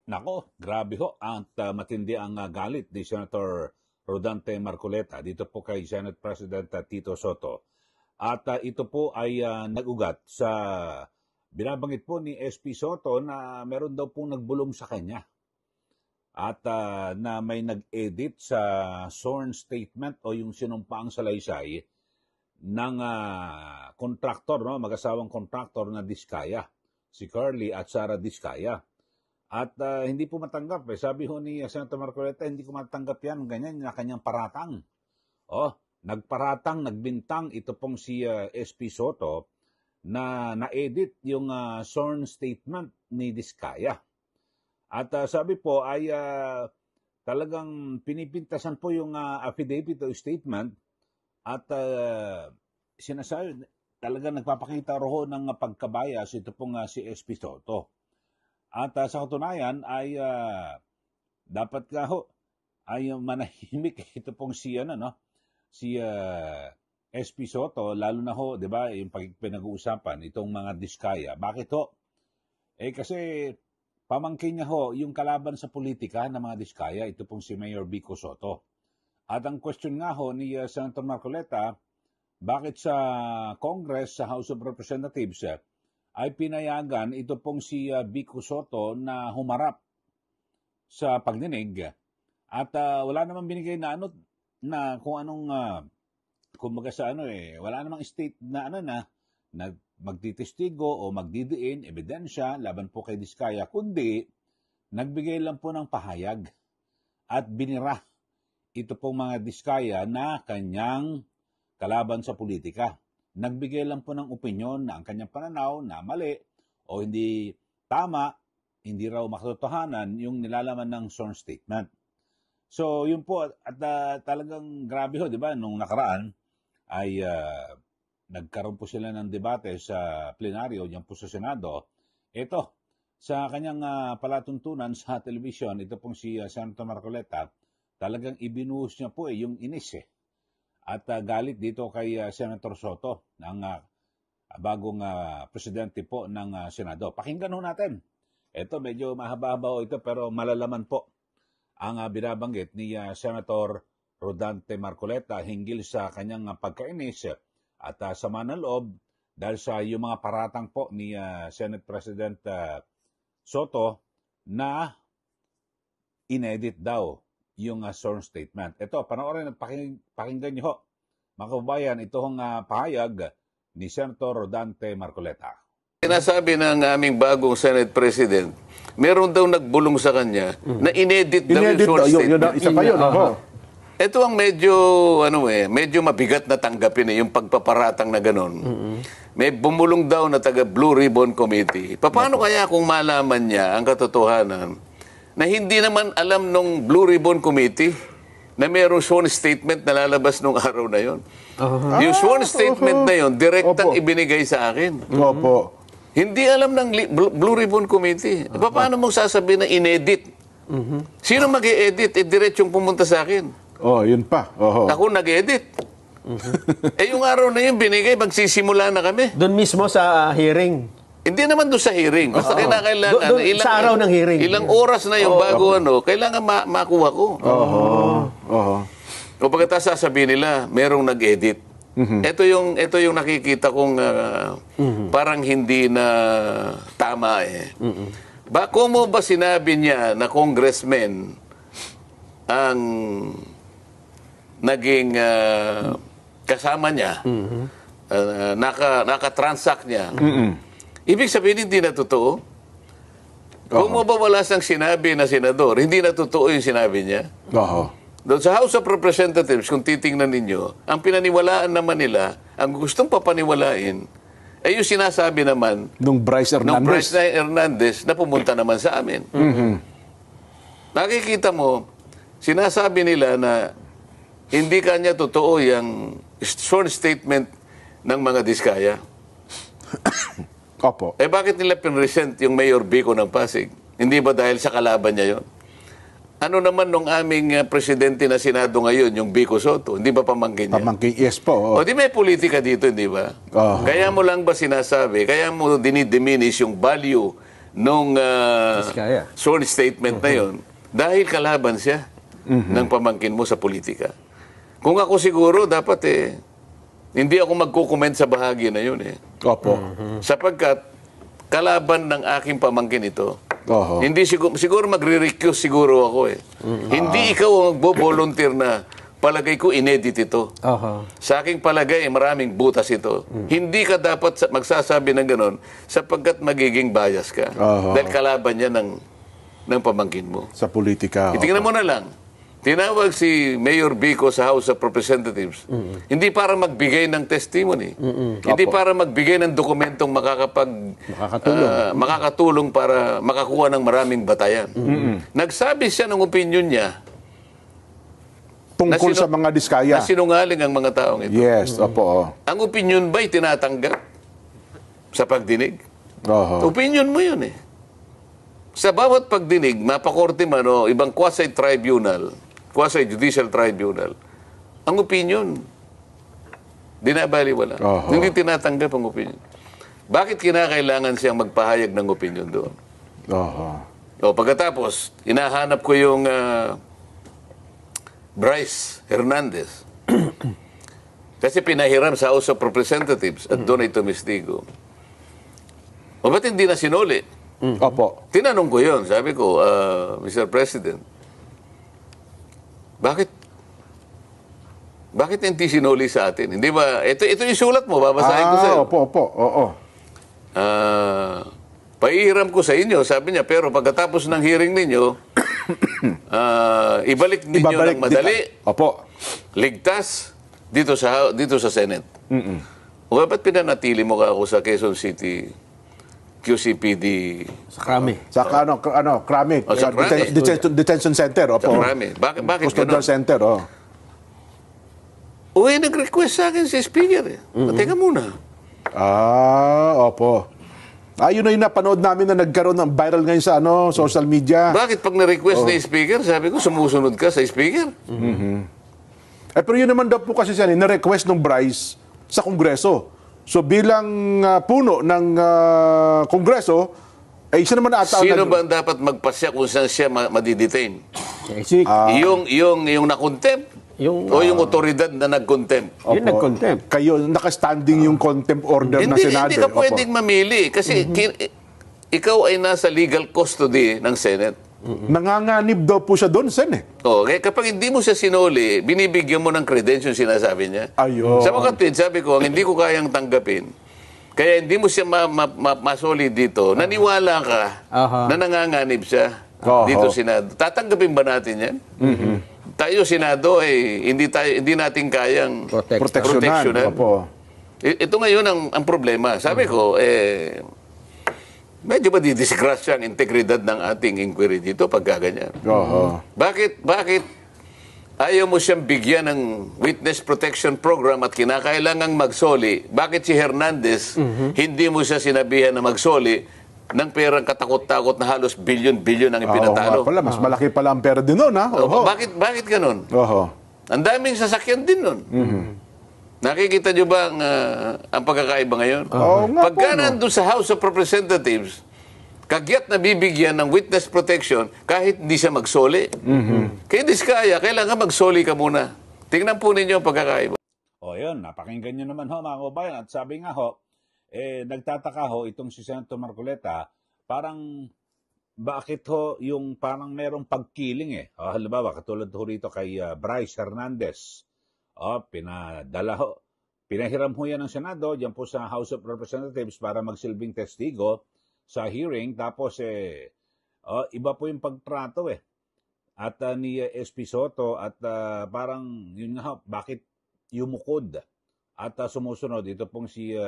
Nako, grabe ho at matindi ang galit ni Senator Rodante Marcoleta dito po kay Senate President Tito Soto. At ito po ay nag-ugat sa binabanggit po ni SP Soto na meron daw pong nagbulong sa kanya. At na may nag-edit sa sworn statement o yung sinumpaang salaysay ng kontraktor, no? Mag-asawang kontraktor na Diskaya, si Curly at Sara Diskaya. At hindi po matanggap. Sabi ho ni Senator Marcoleta, hindi ko matanggap yan. Ganyan na kanyang paratang. Nagparatang, nagbintang ito pong si SP Soto na na-edit yung sworn statement ni Diskaya. At sabi po ay talagang pinipintasan po yung affidavit o statement at sinasabi talagang nagpapakita roho ng pagkabayas ito pong si SP Soto. At sa katunayan ay dapat nga ho ay manahimik ito pong si SP Soto, lalo na ho, 'di ba, yung pinag-uusapan itong mga Diskaya. Bakit ho? Kasi pamangkin niya ho yung kalaban sa politika ng mga Diskaya, ito pong si Mayor Vico Soto. At ang question nga ho ni Senator Marcoleta, bakit sa Congress, sa House of Representatives, ay pinayagan ito pong si Vico Soto na humarap sa pagdinig at wala namang binigay na na kung anong kumbaga sa wala namang state na na magtitestigo o magdidiin ebidensya laban po kay Diskaya, kundi nagbigay lang po ng pahayag at binira ito pong mga Diskaya na kanyang kalaban sa politika. Nagbigay lang po ng opinyon na ang kanyang pananaw na mali o hindi tama, hindi raw makatotohanan yung nilalaman ng sworn statement. So yun po, at talagang grabe ho, di ba, nung nakaraan ay nagkaroon po sila ng debate sa plenaryo diyan po sa Senado. Ito, sa kanyang palatuntunan sa television, ito pong si Senator Marcoleta, talagang ibinuhos niya po yung inis at galit dito kay Senator Soto, ng bagong presidente po ng Senado. Pakinggan ho natin. Ito, medyo mahaba-haba ito pero malalaman po ang binabanggit ni Senator Rodante Marcoleta hinggil sa kanyang pagkainis at sama ng loob dahil sa yung mga paratang po ni Senate President Soto na inedit daw yung sworn statement. Ito, panoorin at pakinggan niyo ho, mga kababayan, itong pahayag ni Senator Rodante Marcoleta. Sinasabi ng aming bagong Senate President, meron daw nagbulong sa kanya na inedit daw yung sworn statement. Isa pa yun. Ito ang medyo, medyo mabigat na tanggapin yung pagpaparatang na gano'n. May bumulong daw na taga Blue Ribbon Committee. Paano kaya kung malaman niya ang katotohanan na hindi naman alam nung Blue Ribbon Committee na mayroong sworn statement na lalabas nung araw na yon. Yung sworn statement na yon, direktang ibinigay sa akin. Hindi alam ng Blue Ribbon Committee. Paano mong sasabihin na inedit? Sino mag-e-edit? Diretsong pumunta sa akin. Yun pa. Ako nag-edit. Yung araw na yun, binigay, magsisimula na kami. Doon mismo sa hearing? Hindi naman doon sa hearing. Basta kailangan. Sa araw ng hearing. Ilang oras na yung bago kailangan makuha ko. O pagkatapos sasabihin nila, merong nag-edit. Ito yung nakikita kong parang hindi na tama Kung mo ba sinabi niya na congressman ang naging kasama niya, naka-transact niya, ibig sabihin hindi na totoo? Kung mabawalas ang sinabi na senador, hindi na totoo yung sinabi niya? Doon sa House of Representatives, kung titingnan ninyo, ang pinaniwalaan naman nila, ang gustong papaniwalain, yung sinasabi naman nung Bryce Hernandez na pumunta naman sa amin. Nakikita mo, sinasabi nila na hindi kanya totoo yung sworn statement ng mga Diskaya. Bakit nila pinresent yung Mayor Vico ng Pasig? Hindi ba dahil sa kalaban niya yon? Ano naman nung aming presidente na Senado ngayon, yung Vico Soto? Hindi ba pamangkin niya? Pamangkin, yes po. O di may politika dito, hindi ba? Kaya mo lang ba sinasabi, kaya mo dinidiminish yung value nung Diskaya. sworn statement na yon dahil kalaban siya ng pamangkin mo sa politika. Kung ako siguro, dapat hindi ako magkukomment sa bahagi na yun Opo. Sapagkat kalaban ng aking pamangkin ito. Oho. Hindi siguro magre-recuse siguro ako Hindi ikaw ang magbo-volunteer na palagay ko inedit ito. Aha. Sa aking palagay, maraming butas ito. Hindi ka dapat magsasabi ng ganon sapagkat magiging bias ka. Dahil kalaban niya ng pamangkin mo. Sa politika. Itingnan mo na lang. Tinawag si Mayor Vico sa House of Representatives. Hindi para magbigay ng testimony. Hindi para magbigay ng dokumentong makakatulong para makakuha ng maraming batayan. Nagsabi siya ng opinion niya Tungkol sa mga diskaya. na sinungaling ang mga taong ito. Yes, opo. Ang opinion ba'y tinatanggap sa pagdinig? Oho. Opinion mo yun Sa bawat pagdinig, mapakorte man o ibang quasi-tribunal, quasi-judicial tribunal, ang opinion, dinabaliwala. Hindi tinatanggap ang opinion. Bakit kinakailangan siyang magpahayag ng opinion doon? Oho. O pagkatapos, hinahanap ko yung Bryce Hernandez. Kasi pinahiram sa House of Representatives at doon ay tumistigo. O ba't hindi na sinuli? Opo. Tinanong ko yun. Sabi ko, Mr. President, bakit hindi sinuli sa atin? Hindi ba? Ito yung sulat mo. Babasahin ko sa'yo. Opo. Oo. Paihiram ko sa inyo. Sabi niya, pero pagkatapos ng hearing ninyo, ibalik ninyo ng madali. Opo. Ligtas dito sa Senate. O ba't pinanatili mo ka ako sa Quezon City QCPD? Sa Krami. Sa Krami. Sa Krami. Detention Center. Opo. Sa Krami. Bakit Custodial ganun? Center. Nag-request sa akin si Speaker. Teka muna. Opo. Yun na yung napanood namin na nagkaroon ng viral ngayon sa social media. Bakit pag na-request ni Speaker, sabi ko, sumusunod ka sa Speaker? Pero yun naman daw po kasi siya, na-request ng Bryce sa Kongreso. So bilang puno ng Kongreso, siya naman ata... Sino ba ang dapat magpasya kung saan siya madidetain? Yung na-contempt? O yung otoridad na nag-contempt? Yung nag-contempt. Kayo, nakastanding yung contempt order ng Senado. Hindi ka pwedeng mamili kasi ikaw ay nasa legal custody ng Senate. Nanganganib daw po siya doon, Sen. Kaya kapag hindi mo siya sinuli, binibigyan mo ng credential sinasabi niya. Ayun. Sa mga tweet, sabi ko, ang hindi ko kayang tanggapin, kaya hindi mo siya masoli dito, naniwala ka na nanganganib siya dito sa Senado. Tatanggapin ba natin yan? Tayo, Senado, hindi natin kayang proteksyonan. Opo. Ito ngayon ang problema. Sabi ko, medyo madidisgrasya ang integridad ng ating inquiry dito pag gaganyan. Bakit ayaw mo siyang bigyan ng witness protection program at kinakailangang magsoli? Bakit si Hernandez, hindi mo siya sinabihan na magsoli ng perang katakot-takot na halos bilyon-bilyon ang ipinatalo? Mas malaki pala ang pera din nun, ha? Bakit ganun? Oho. Ang daming sasakyan din nun. Nakikita nyo ba ang pagkakaiba ngayon? Pagka nandun sa House of Representatives, kagyat na bibigyan ng witness protection kahit hindi siya magsoli. Kaya diskaya, kailangan magsoli ka muna. Tingnan po ninyo ang pagkakaiba. Yun, napakinggan nyo naman mga kababayan. At sabi nga nagtataka itong si Senator Marcoleta, parang bakit yung parang merong pagkiling halimbawa, katulad rito kay Bryce Hernandez. Pinahiram yan ng Senado, diyan po sa House of Representatives para magsilbing testigo sa hearing. Tapos, iba po yung pagtrato At ni SP Soto at parang, yun nga, bakit yumukod? At sumusunod, ito pong si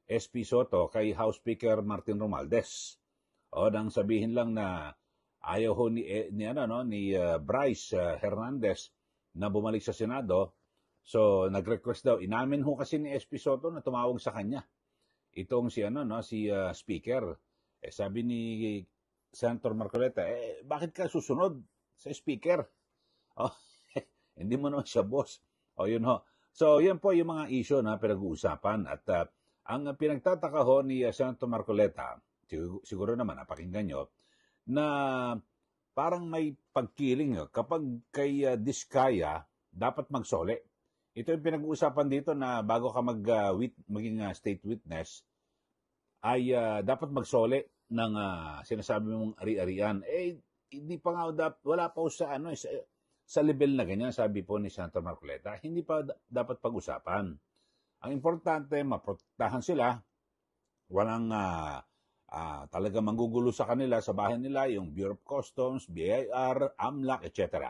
SP Soto kay House Speaker Martin Romualdez. Nang sabihin lang na ayaw ni Bryce Hernandez na bumalik sa Senado. So, nag-request daw. Inamin kasi ni SP Soto na tumawag sa kanya. Itong si Speaker. Sabi ni Senator Marcoleta, bakit ka susunod sa Speaker? Hindi mo naman siya boss. Yun ho. So, yan po yung mga issue na pinag-uusapan. At ang pinagtataka ni Senator Marcoleta, siguro naman napakinggan nyo, na parang may pagkiling kapag kay Diskaya, dapat magsole. Ito yung pinag-uusapan dito na bago ka maging state witness, ay dapat magsole ng sinasabi mong ari-arian. Hindi pa nga, wala pa sa sa level na ganyan, sabi po ni Senator Marcoleta, hindi pa dapat pag-usapan. Ang importante, maprotektahan sila, walang talaga manggugulo sa kanila, sa bahay nila, yung Bureau of Customs, BIR, AMLAC, etc.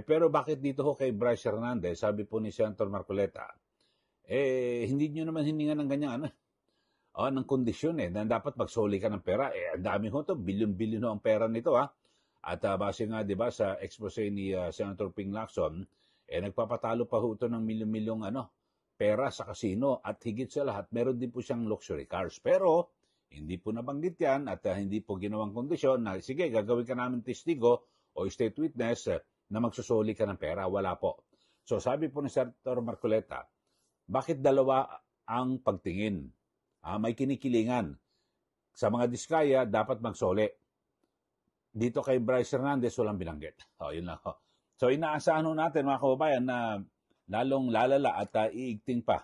Pero bakit dito ho kay Bryce Hernandez, sabi po ni Senator Marcoleta, hindi nyo naman hiningan ng ganyan, ng kondisyon na dapat magsoli ka ng pera. Ang dami ho to, bilyon-bilyon ho ang pera nito, At base nga, di ba, sa expose ni Senator Ping Lacson, nagpapatalo pa ho ito ng milyon-milyong pera sa casino. At higit sa lahat, meron din po siyang luxury cars. Pero, hindi po nabanggit yan at hindi po ginawang kondisyon na, sige, gagawin ka namin testigo o state witness na magsusoli ka ng pera. Wala po. So, sabi po ni Senator Marcoleta, bakit dalawa ang pagtingin? May kinikilingan. Sa mga Diskaya, dapat magsoli. Dito kay Bryce Hernandez, walang binanggit. Yun lang. So, inaasahan natin, mga kababayan, na lalong lalala at iigting pa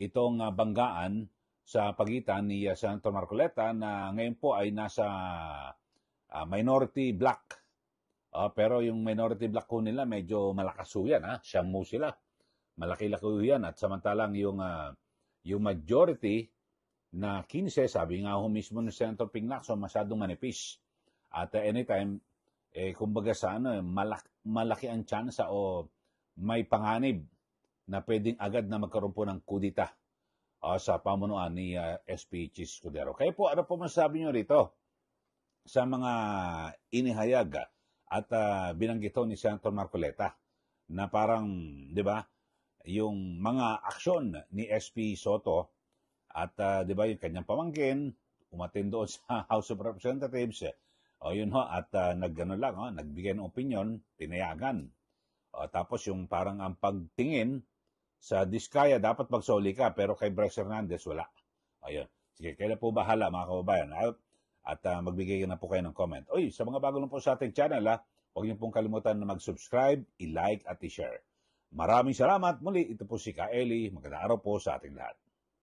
itong banggaan sa pagitan ni Senator Marcoleta na ngayon po ay nasa minority black. Pero yung minority black ko nila, medyo malakas ho yan. Siyang mo sila. Malaki-laki ho yan. At samantalang yung majority na 15, sabi nga ho mismo ni Senator Ping Lacson, masyadong manipis. At anytime, kumbaga sa malaki ang tsansa o may panganib na pwedeng agad na magkaroon po ng kudita sa pamunuan ni SP Chis Escudero. Kaya po, ano po masasabi nyo rito sa mga inihayag at binanggit ni Senator Marcoleta na parang, di ba, yung mga aksyon ni SP Soto at di ba yung kanyang pamangkin, umatin doon sa House of Representatives, yun ho, at nagbigay ng opinion, pinayagan. Tapos yung parang ang pagtingin sa Diskaya, dapat magsoli ka, pero kay Bryce Hernandez, wala. Ayun. Sige, kailan po bahala, mga kababayan. At magbigay na po kayo ng comment. Sa mga bago lang po sa ating channel, huwag niyo pong kalimutan na mag-subscribe, i-like at i-share. Maraming salamat. Muli, ito po si Ka Eli. Magandang araw po sa ating lahat.